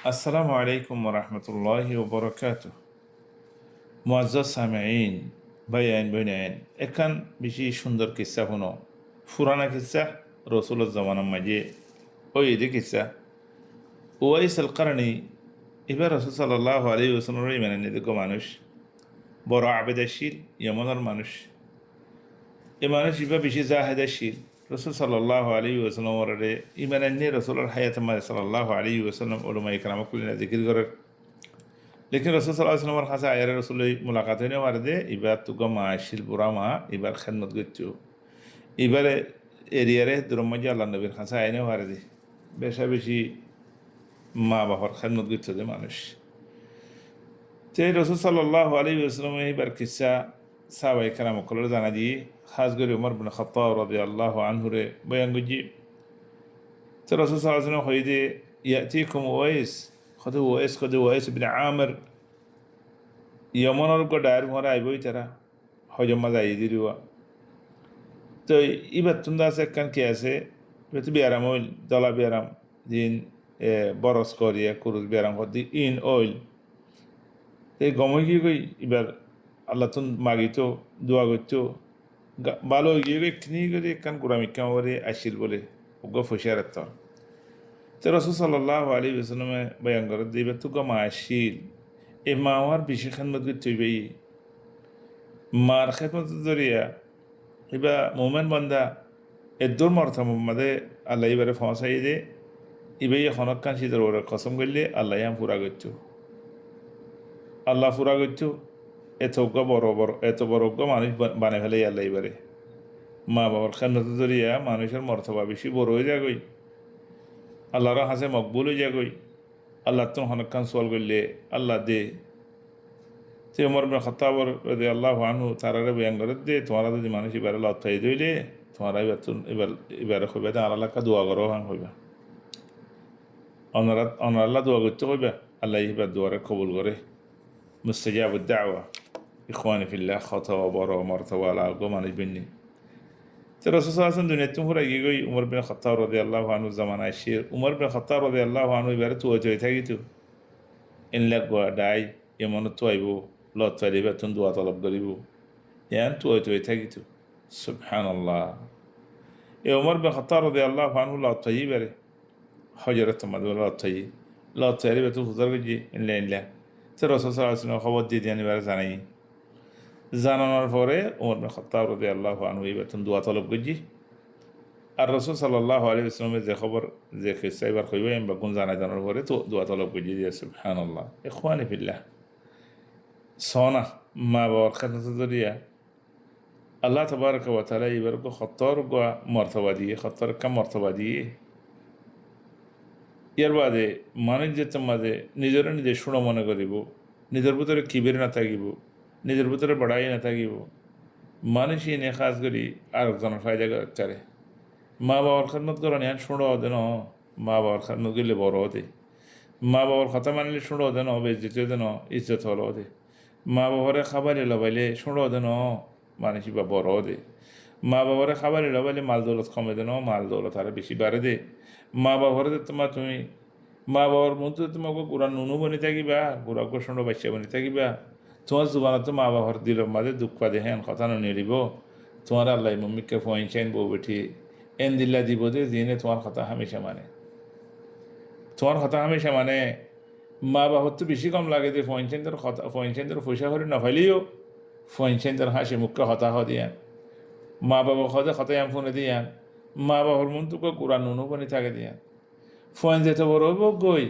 আসসালামু আলাইকুম রহমতুল্লাহি ওবরাকাতুহ। মুআজ্জাজ সামিঈন, ভাই আইন বইন আইন এখান বেশি সুন্দর কিসা শুনো। ফুরানা কিসা রসুলের জমানার মাঝে ওই এদি কিসা ওয়াইস আল কারণী। এবার রসুল সাল্লাল্লাহু আলাইহি ওয়াসাল্লামের ইমানের নিদিক মানুষ, বড় আবেদাশীল ইয়মনের মানুষ। এই মানুষ এবার বেশি জাহেদাশীল। রসুল সাল্লাল্লাহু আলাইহি ওয়াসাল্লামের ইমানের নিয়ে রসুলের হায়াত মাঝে সাল্লাল্লাহু আলাইহি ওয়াসাল্লাম ওলমা ইকরাম কুলিনা জিকির করার। लेकिन रसूल सल्लल्लाहु अलैहि वसल्लम खासा आयर रसूल मुलाकात होने वाले दे इबार तुगा माशिल बुरा मा इबार खन्नत गच्चो इबार एरियारे दुरमजा अल्लाह नबीर खासा आयने वाले दे बेशा बेशी মা বাবার খেদমত করতে দে মানুষ। তো রসুল সাল্লাল্লাহু আলাইহি ওয়াসাল্লাম এইবার কিসা সাহাবায়ে কেরাম কলর জানা দিয়ে খাস করে উমর বিন খাত্তাব রাদিয়াল্লাহু আনহু রে বয়ান গুজি। তো রসুল সাল্লাল্লাহু আলাইহি ওয়াসাল্লাম হইদে ইয়াতিকুম ওয়াইস খদ ওয়াইস বিন আমির यमनर को डायर मोरा आइबोई तेरा हजम मजा आई दिरुआ। तो इबार तुंदा से कन के ऐसे बेतु बियाराम ऑयल दला बियाराम दिन बरस करिया कुरुस बियाराम को दी इन ऑयल ते गमो की कोई इबार अल्लाह तुम मागी तो दुआ गच्चो बालो ये कोई किन्हीं को दे कन कुरामी क्या वरे आशिल बोले उगो फुशारत तो रसूल सल्लल्लाहु अलैहि वसल्लम में बयान कर दी बेतु का माशिल ए मावार बिशी खन्नत गच्चो बे मार खेदमत जरिया इबा मोमेन बंदा एद्दुर मरतम मदे अल्लाह इबारे फौसाई दे इबे ये खनक कान शिदर ओरे कसम गल्ले अल्लाह याम पूरा गच्चो अल्लाह पूरा गच्चो एतोगा बरोबर एतो बरोगा मानुष बाने फेले अल्लाह इबारे मा बाबर खेदमत जरिया मानुषेर मर्तबा बेशी बड़ हয়ে যায় गई अल्लाहर हासे मकबूल হয়ে যায় गई अल्लाह तुम खनक कान सवाल गल्ले अल्लाह दे। तो उमर बिन खत्ताब রাদিয়াল্লাহু আনহু তারারে বয়ান করে দে তোমারা যদি মানুষ এবারে লত পাই দইলে তোমারা এবারে কইবা তা আল্লাহ কা দোয়া করো হাং কইবা অনার আল্লাহ দোয়া করতে কইবা আল্লাহ এবার দোয়ারে কবুল করে মুস্তাজাবুদ দাওয়া ইখওয়ানি ফিল্লাহ খাতা বড় মারতাবা আলা গো মানুষ বিননি। তো রাসূল সাল্লাল্লাহু আলাইহি ওয়াসাল্লাম দুনিয়া তুমরা গই উমর বিন খত্তাব রাদিয়াল্লাহু আনহু জামানা আইসির উমর বিন খত্তাব রাদিয়াল্লাহু আনহু এবারে তো হয়ে থাকিতো এন লাগবা ডাই এমন তো আইবো লত পাইলে বেতন দোয়া তলব করিব ইয়ান তো থাকিতো সুবহানাল্লাহ। এ উমর বিন খাত্তাব রাদিয়াল্লাহু আনহু লত পাই বেরে হজরত মাদুর লত চাইলে বেতন হুজার গজি ইনলা তো রাসূল সাল্লাল্লাহু আলাইহি ওয়াসাল্লাম খবর দিয়ে দেন এবারে জানানোর পরে উমর বিন খাত্তাব রাদিয়াল্লাহু আনহু বেতন দোয়া তলব গজি আর রাসূল সাল্লাল্লাহু আলাইহি ওয়াসাল্লামের যে খবর যে কিসসা এবার কইবে বা গুণ জানানোর পরে তো দোয়া তলব গজি দিয়ে সুবহানাল্লাহ। ইখওয়ানি ফিল্লাহ सोना माँ बाबर खदमत जरिया अल्लाह तबारक व तआला इबर को खत्तर को मर्तबा दिए खत्तर का मर्तबा दिए ইয়ার বাদে মানুষ যে মাঝে নিজেরা নিজে শুনো মনে করিব নিজের ভিতরে কিবির না থাকিব নিজের ভিতরে বড়াই না থাকিব মানুষ এনে খাস করি আর একজনের ফায়দা করে মা বাবার খেদমত করেন ইয়ান শুনো দেন মা বাবার খেদমত করলে বড় হতে মা বাবার কথা মানলে শুনো দেন বেজ্জতি দেন ইজ্জত হলো হতে মা বাবারে খাবারে লবাইলে শুনো দেন মানুষ বা বড় দে মা বাবারে খাবারে লবাইলে মাল দৌলত কমে দেন মাল দৌলত আরো বেশি বাড়ে দে মা বাবারে তোমার তুমি মা বাবার মধ্যে তোমাকে গুড়া নুনু বনি থাকিবা গুড়া গোসন্ড বাচ্চা বনি থাকিবা তোমার জুবানত মা বাবার দিল মাঝে দুঃখ পাদে হ্যাঁ কথা নিব তোমার আল্লাহ মম্মিকে ফোন চাইন বউ বেঠি এন দিল্লা দিব দে দিনে তোমার কথা হামেশা মানে তোমার কথা হামেশা মানে মা বাবার তো বেশি কম লাগে যে ফয়েনচেন্দ্র পয়সা করে না ফাইলেও ফয়েনচেন্দ্র হাসি মুখকে হতাহ দিয়ান মা বাবা খদে খতায়াম ফোনে দিয়ান মা বাবার মন তোকে কোরআন নুনু বনি থাকে দিয়ান ফয়েন যেতে বড় হইব গই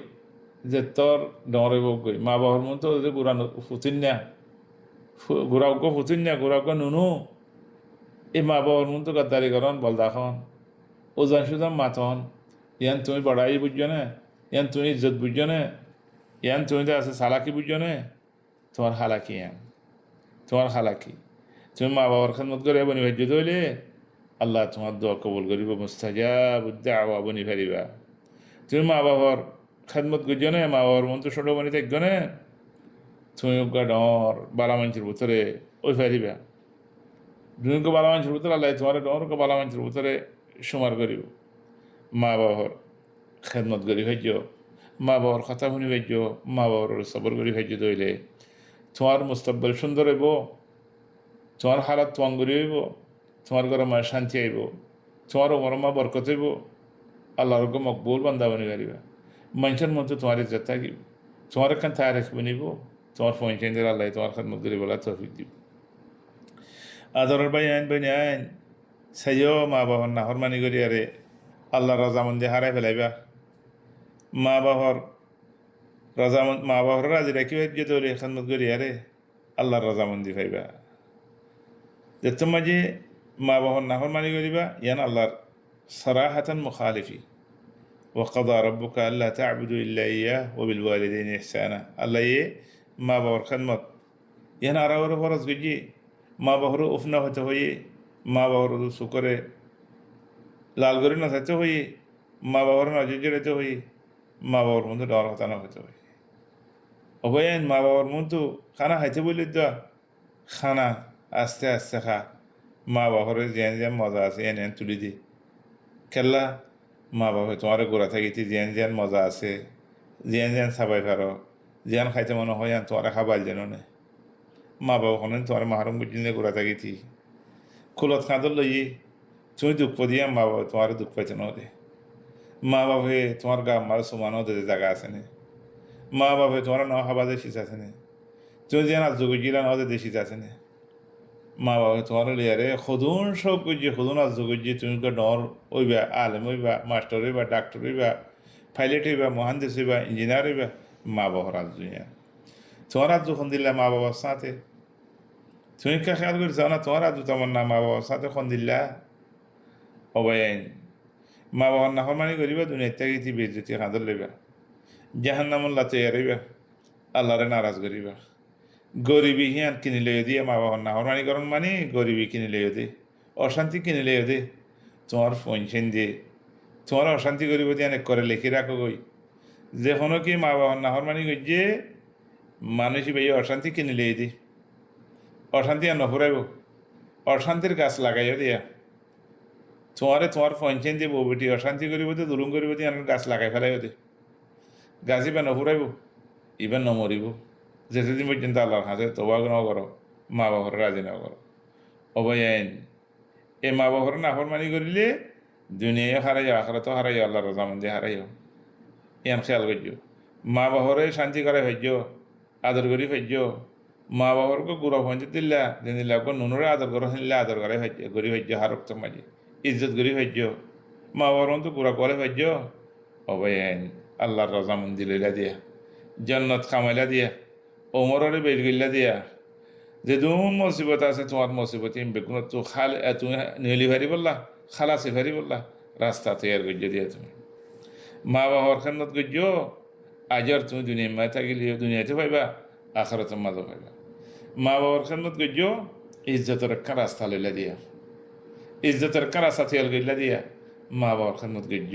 যে তোর ডর হইব গই মা বাবার মন তো কোরআন ফুতিন না ঘোরাওক ফুতিন না ঘোরাওক নুনু এই মা বাবার মন তো গাদ্দারি করন বল দেখন ওজান সুজান মাতন ইয়ান তুমি বড়াই বুঝছো না ইয়ান তুমি ইজ্জত বুঝছো না ইয়ান তুমি তো আছে সালাকি বুঝছো না তোমার হালাকি ইয়ান তোমার হালাকি তুমি মা বাবার খেদমত করে বনি ভাজ্য ধরলে আল্লাহ তোমার দোয়া কবুল করিব মুস্তাজাবুদ দাওয়া বনি ফেরিবা তুমি মা বাবার খেদমত করছো না মা বাবার মন তো ছোটো বনি থাকছো না তুমি গা ডর বালা মানুষের ভিতরে ওই ফেরিবা তুমি বালা মানুষের ভিতরে আল্লাহ তোমার ডর বালা মানুষের ভিতরে সুমার করিব মা বাবার খেদমত করি ভাজ্য মা বাবার কথা শুনি ভাজ্য মা বাবার সবর করি ভাজ্য দইলে তোমার মুস্তাকবিল সুন্দর হইব তোমার হালাত তোয়াঙ্গুরি হইব তোমার ঘরে মায়ের শান্তি আইব তোমার মরমা বরকত হইব আল্লাহর মকবুল বান্দা বনি পারিবা মানুষের মধ্যে তোমার ইজ্জত থাকিব তোমার এখান তাই রাখবে নিব তোমার পৌঁছাইন্দের আল্লাহ তোমার খাদমত করি বলা তৌফিক দিব আদরের ভাই আইন সাইও মা বাবার নাহরমানি করি আরে আল্লাহ রজামন্দি হারাই ফেলাইবা মা বাবার মা বাবার রাজি রাখি ভাজ্য দৌড়ে খাদমত করি আরে আল্লাহর রজামন্দি পাইবা যেত মাঝে মা বাবার নাহরমানি করিবা ইয়ান আল্লাহর সরাহাতান মুখালিফি وقضى ربك ألا تعبدوا إلا إياه وبالوالدين إحسانا الله ما باور خدمت ينا راور فرض گجي ما باور افنا ہوتے ہوئی ما باور سکرے لال گری نہ سچے ہوئی ما باور نہ جڑتے ہوئی ما باور مند ڈار ہوتا نہ ہوتے ہوئی অবয়ান মা বাবার মতো খানা খাইতে বলি তো খানা আস্তে আস্তে খা মা বাবার যেন যেন মজা আছে এন তুলি দি খেলা মা বাবা তোমার গোড়া থাকিতে যেন যেন মজা আছে যেন যেন চাবাই পারো যেন খাইতে মনে হয় তোমার খাবার যেন নে মা বাবা শোনেন তোমার মাহরম বুঝিলে গোড়া থাকিতি খোলত কাঁদর লই তুমি দুঃখ দিয়ে মা বাবা তোমার দুঃখ পাইতে ন দে মা বাবা তোমার গা মার সমানও দে জায়গা আছে নে মা বাবা তোমার ন খাবার দেশিস আছে নে তুমি যেন আজ গুজিলা ন দেশিস আছে নে মা বাবা তোমার লিয়ারে সদুন সব গুজি সদুন আজ গুজি তুমি ডর হইবা আলেম হইবা মাস্টার হইবা ডাক্তার হইবা পাইলট হইবা মহান্দিস হইবা ইঞ্জিনিয়ার হইবা মা বাবার আজ দুনিয়া তোমার আজ যখন দিল্লা মা বাবার সাথে তুমি কে খেয়াল করছো না তোমার আজ তোমার না মা বাবার সাথে খন দিল্লা অবয়াইন মা বাবার নাফরমানি করিবা দুনিয়া থেকে বেজ্জতি কাঁদর লইবা জাহান্নামুল্লাহ তৈয়ার হইবা আল্লাহরে নারাজ করিবা গরিবী হিয়ান কিনি লইও দিয়ে মা বাবার নাফরমানি করন মানে গরিবী কিনি লইও দে অশান্তি কিনি লইও দে তোমার পঞ্চেন দিয়ে তোমার অশান্তি করিব দিয়ে অনেক করে লেখি রাখো গই যে কোনো কি মা বাবার নাফরমানি করছে মানুষই ভাই অশান্তি কিনি লইয়ে দি অশান্তি আর নফুরাইব অশান্তির গাছ লাগাইও দিয়া তোমার পঞ্চেন দিয়ে বউ বেটি অশান্তি করিব দিয়ে দুরুম করিব দিয়ে গাছ লাগাই ফেলাইও দে গাছ ইবা নফুরাইব ইবা নমরিব যেতেদিন পর্যন্ত আল্লাহর হাতে তবা ন করো মা বাবার রাজি ন করো অবয়াইন এই মা বাবার নাফরমানি করিলে দুনিয়ায় হারাইও আখরাতেও হারাইও আল্লাহর রজামন্দি হারাইও ইয়ান খেয়াল করছো মা বাবারে শান্তি করে ভাজ্য আদর করি ভাজ্য মা বাবারকে গুড়া পঞ্চায়েত দিল্লা দিল্লা নুনরে আদর করে হিল্লা আদর করে ভাজ্য গরি ভাজ্য হারক্ত মাঝে ইজ্জত করি ভাজ্য মা বাবার মতো গুড়া করে ভাজ্য অবয়াইন আল্লাহর রজামন্দি লইলা দিয়া জন্নত খামাইলা দিয়া ওমরের বের গিল্লা দিয়া যে দুম মুসিবত আছে তোমার মুসিবত বেগুন তো তুমি নিহলি ভারি বললা খালাসি ভারি বললা রাস্তা তৈয়ার করছ দিয়া তুমি মা বাবার খেদমত করছ আজর তুমি দুনিয়া মায় থাকিলে দুনিয়াতে পাইবা আখরাতে মাঝে পাইবা মা বাবার খেদমত করছ ইজ্জতের একটা রাস্তা লইলা দিয়া ইজ্জতের একটা রাস্তা তৈয়ার করলা দিয়া মা বাবার খেদমত করছ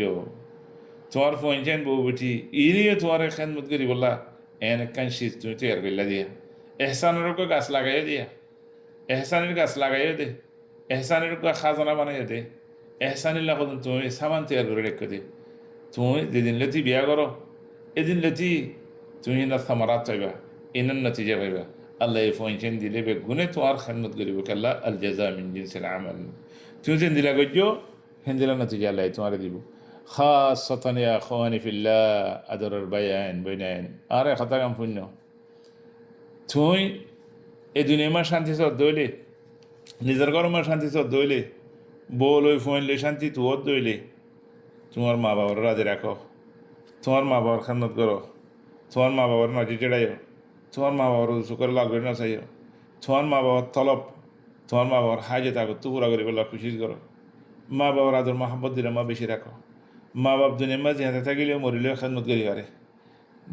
তোমার পঞ্চায়েত বউ বেটি ইনিও তোমার খেদমত করি বললা এন একখান শীত তুমি তৈয়ার করলা দিয়া এহসানেরকে গাছ লাগাইও দিয়া এহসানের গাছ লাগাইও দে এহসানের খাজনা বানাইও দে এহসানির লাগ তুমি সামান তৈয়ার করে রেখে দে তুমি যেদিন লতি বিয়া করো এদিন লতি তুমি না সামারাত পাইবা ইনার নতিজা পাইবা আল্লাহ এই পঞ্চায়েত দিলে বেগুনে তোমার খেদমত করিব কেল্লা আল জাযা মিন জিনসিল আমাল তুমি যেন দিলা গজ্য হেন্দিলা নতিজা আল্লাহ তোমার দিব খাসাতান ইয়া আখাওয়ানি ফিল্লাহ আদরের বায়ান বইনাইন আরে খাতা কাম পুণ্য তুই এই দুনিয়ার শান্তি সব দইলে নিজের গরমের শান্তি সব দইলে বল ওই ফোনলে শান্তি তুও দইলে তোমার মা বাবার রাজে রাখো তোমার মা বাবার খেদমত করো তোমার মা বাবার নজর চেড়াইও তোমার মা বাবার শুকর লাল করে না চাইও তোমার মা বাবার তলব তোমার মা বাবার হাজে থাকো তু পুরা করে বললা খুশি করো মা বাবার আদর মাহবত দিলে মা বেশি রাখো মা বাপ দুনিয়ার মা জিহাতে থাকিলেও মরিলেও খেদমত করি পারে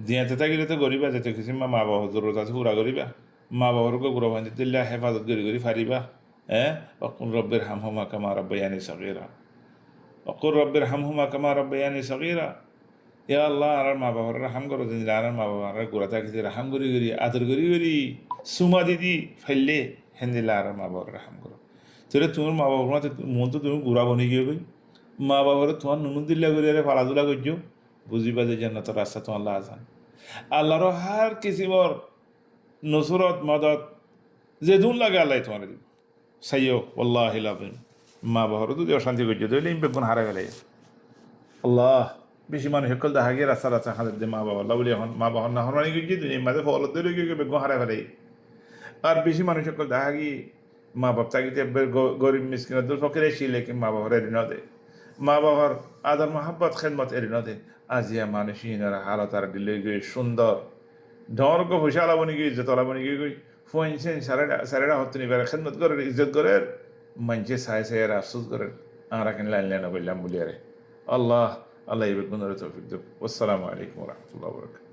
জিহাতে থাকিলে তো গরিবা যেতে কিছু মা বাবার জরুরত আছে পুরা করিবা মা বাবারকে গুরু বান্ধি দিল্লা হেফাজত করি ফারিবা অকুল রব্বের হামহুমা কামা রব্বায়ানি সগীরা অকুল রব্বের হামহুমা কামা রব্বায়ানি সগীরা ইয়া আল্লাহ আর মা বাবার রাহাম করো দিন আর মা বাবার গোড়া থাকিতে রাহাম করি আদর করি সুমা দিদি ফাইলে হেন্দিলা আর মা বাবার রাহাম করো তাহলে তোমার মা বাবার মন তো তুমি গুড়া বনি গিয়ে গই মা বাবার তোমার নুন দিল্লা করি আরে ফালাদুলা করছো বুঝিবা যে জান্নাতের রাস্তা তো আল্লাহ আসান আল্লাহর হার কিসিমর নসরত মদত যে দুন লাগে আল্লাহ তোমার দিব সাইও আল্লাহ মা বাবার যদি অশান্তি করছে তাহলে বেগুন হারা গেলে আল্লাহ বেশি মানুষ সকল দেখা গিয়ে রাস্তা রাস্তা খাদের যে মা বাবা আল্লাহ বলি এখন মা বাবার না হরমানি গিয়ে দুনিয়া মাঝে ফল ধরে গিয়ে বেগুন হারা ফেলে আর বেশি মানুষ সকল দেখা গিয়ে মা বাপ তাকিতে গরিব মিসকিনের দুল ফকির এসে লেখে মা বাবার এড়ি ন দে মা বাবার আদর মহাব্বত খেদমত এড়ি ন দে আজিয়া মানুষ ইনারা হালত আর দিলে গিয়ে সুন্দর ঢরকে পয়সা লাবনি গিয়ে ইজ্জত লাবনি গিয়ে গই ফোনছেন সারেরা হতো নিবার খেদমত করে ইজ্জত করে মানছে সাই সাই আর আফসোস করে আমরা কেন লাইন লাইন বললাম বলি আরে আল্লাহ আল্লাহ বেগুনের তৌফিক দেব আসসালামু আলাইকুম রহমতুল্লাহ বরকাত